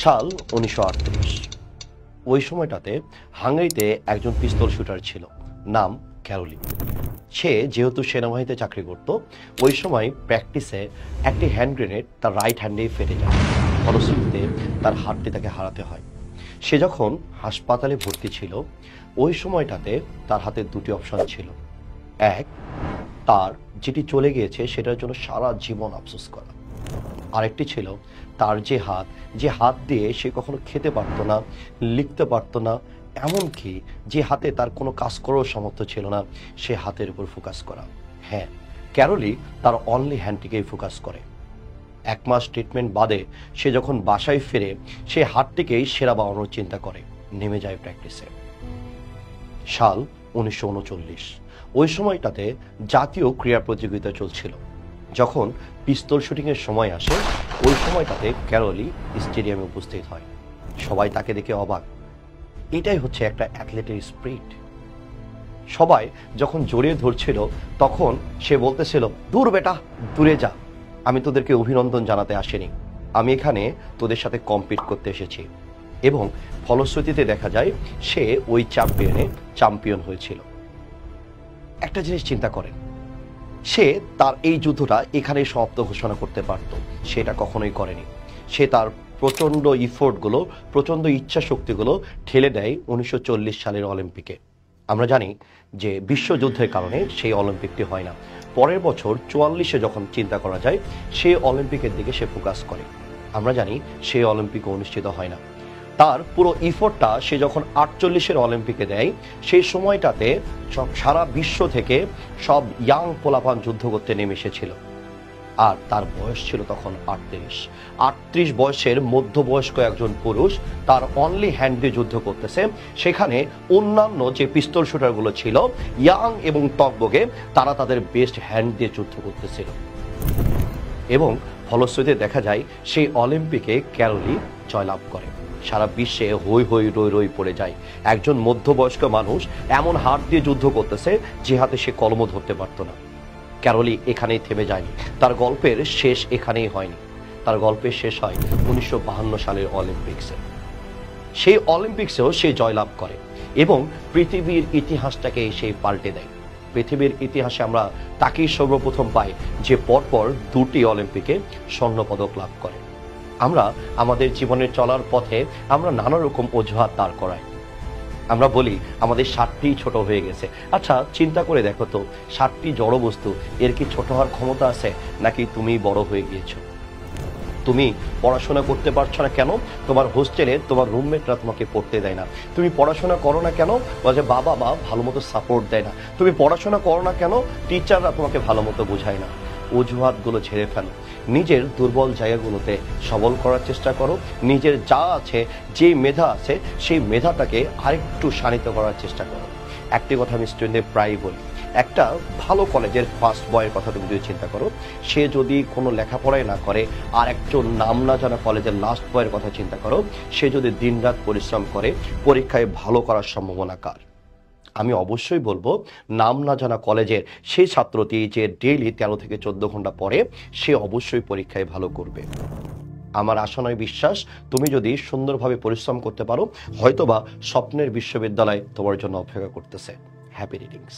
সাল ১৯৩৮। ওই সময়টাতে হাঙ্গেরিতে একজন পিস্তল শুটার ছিল, নাম ক্যারোলি। সে যেহেতু সেনাবাহিনীতে চাকরি করত, ওই সময় প্র্যাকটিসে একটি হ্যান্ড গ্রেনেড তার রাইট হ্যান্ডেই ফেটে যায়। ফলশ্রুতিতে তার হাতটি তাকে হারাতে হয়। সে যখন হাসপাতালে ভর্তি ছিল, ওই সময়টাতে তার হাতে দুটি অপশন ছিল। এক, তার যেটি চলে গিয়েছে সেটার জন্য সারা জীবন আফসোস করা। আরেকটি ছিল তার যে হাত দিয়ে সে কখনো খেতে পারতো না, লিখতে পারতো না, এমনকি যে হাতে তার কোনো কাজ করার সামর্থ্য ছিল না, সে হাতের উপর ফোকাস করা। হ্যাঁ, ক্যারোলি তার অনলি হ্যান্ডটিকেই ফোকাস করে। 1 মাস ট্রিটমেন্ট বাদে সে যখন বাসায় ফিরে, সে হাতটিকেই সেরা বানানোর চিন্তা করে, নেমে যায় প্র্যাকটিসে। সাল ১৯৩৯। ওই সময়টাতে জাতীয় ক্রীড়া প্রতিযোগিতা চলছিল। যখন পিস্তল শুটিংয়ের সময় আসে, ওই সময়টাতে ক্যারোলি স্টেডিয়ামে উপস্থিত হয়। সবাই তাকে দেখে অবাক। এটাই হচ্ছে একটা অ্যাথলেটের স্পিরিট। সবাই যখন জড়িয়ে ধরছিল, তখন সে বলতেছিল, দূর বেটা, দূরে যা, আমি তোদেরকে অভিনন্দন জানাতে আসিনি, আমি এখানে তোদের সাথে কম্পিট করতে এসেছি। এবং ফলশ্রুতিতে দেখা যায় সে ওই চ্যাম্পিয়ন হয়েছিল। একটা জিনিস চিন্তা করেন, সে তার এই যুদ্ধটা এখানে সমাপ্ত ঘোষণা করতে পারত, সেটা কখনোই করেনি। সে তার প্রচণ্ড ইফোর্টগুলো, প্রচণ্ড ইচ্ছা শক্তিগুলো ঠেলে দেয় ১৯৪০ সালের অলিম্পিকে। আমরা জানি যে বিশ্বযুদ্ধের কারণে সেই অলিম্পিকটি হয় না। পরের বছর ৪৪-এ যখন চিন্তা করা যায়, সেই অলিম্পিকের দিকে সে ফোকাস করে। আমরা জানি সেই অলিম্পিক অনুষ্ঠিত হয় না। তার পুরো ইফোর্টটা সে যখন ৪৮-এর অলিম্পিকে দেয়, সেই সময়টাতে সারা বিশ্ব থেকে সব ইয়াং পোলাপান যুদ্ধ করতে নেমে এসেছিল। আর তার বয়স ছিল তখন ৩৮ বয়সের মধ্যবয়স্ক একজন পুরুষ তার অনলি হ্যান্ড দিয়ে যুদ্ধ করতেছে। সেখানে অন্যান্য যে পিস্তল শুটারগুলো ছিল, ইয়াং এবং টকবগে, তারা তাদের বেস্ট হ্যান্ড দিয়ে যুদ্ধ করতেছিল। এবং ফলশ্রুতিতে দেখা যায় সেই অলিম্পিকে ক্যারোলি জয়লাভ করে। সারা বিশ্বে হই হই রই রই পড়ে যায়। একজন মধ্যবয়স্ক মানুষ এমন হাত দিয়ে যুদ্ধ করতেছে যে হাতে সে কলমও ধরতে পারত না। ক্যারোলি এখানেই থেমে যায়নি, তার গল্পের শেষ এখানেই হয়নি। তার গল্পের শেষ হয় ১৯৫২ সালের অলিম্পিক্সে। সেই অলিম্পিক্সেও সে জয়লাভ করে এবং পৃথিবীর ইতিহাসটাকে সে পাল্টে দেয়। পৃথিবীর ইতিহাসে আমরা তাকেই সর্বপ্রথম পাই যে পরপর 2টি অলিম্পিকে স্বর্ণপদক লাভ করে। আমরা আমাদের জীবনের চলার পথে আমরা নানা রকম অজুহাত দাঁড় করাই। আমরা বলি আমাদের 7টি ছোট হয়ে গেছে। আচ্ছা, চিন্তা করে দেখো তো, 7টি জড় বস্তু, এর কি ছোট হওয়ার ক্ষমতা আছে, নাকি তুমি বড় হয়ে গিয়েছো? তুমি পড়াশোনা করতে পারছো না কেন? তোমার হোস্টেলে তোমার রুমমেটরা তোমাকে পড়তে দেয় না। তুমি পড়াশোনা করো না কেন? বলে বাবা মা ভালো মতো সাপোর্ট দেয় না। তুমি পড়াশোনা করো না কেন? টিচাররা তোমাকে ভালো মতো বোঝায় না। অজুহাতগুলো ছেড়ে ফেলো, নিজের দুর্বল জায়গাগুলোতে সবল করার চেষ্টা করো। নিজের যা আছে, যে মেধা আছে, সেই মেধাটাকে আরেকটু শানিত করার চেষ্টা করো। একটি কথা আমি স্টুডেন্টদের প্রায়ই বলি, একটা ভালো কলেজের ফার্স্ট বয়ের কথা তুমি যদি চিন্তা করো, সে যদি কোনো লেখাপড়াই না করে, আর একজন নাম না জানা কলেজের লাস্ট বয়ের কথা চিন্তা করো, সে যদি দিনরাত পরিশ্রম করে, পরীক্ষায় ভালো করার সম্ভাবনা কার? আমি অবশ্যই বলবো, নাম না জানা কলেজের সেই ছাত্রটি যে ডেইলি 13 থেকে 14 ঘন্টা পড়ে, সে অবশ্যই পরীক্ষায় ভালো করবে। আমার আশা নয়, বিশ্বাস, তুমি যদি সুন্দরভাবে পরিশ্রম করতে পারো, হয়তোবা স্বপ্নের বিশ্ববিদ্যালয় তোমার জন্য অপেক্ষা করতেছে। Happy readings.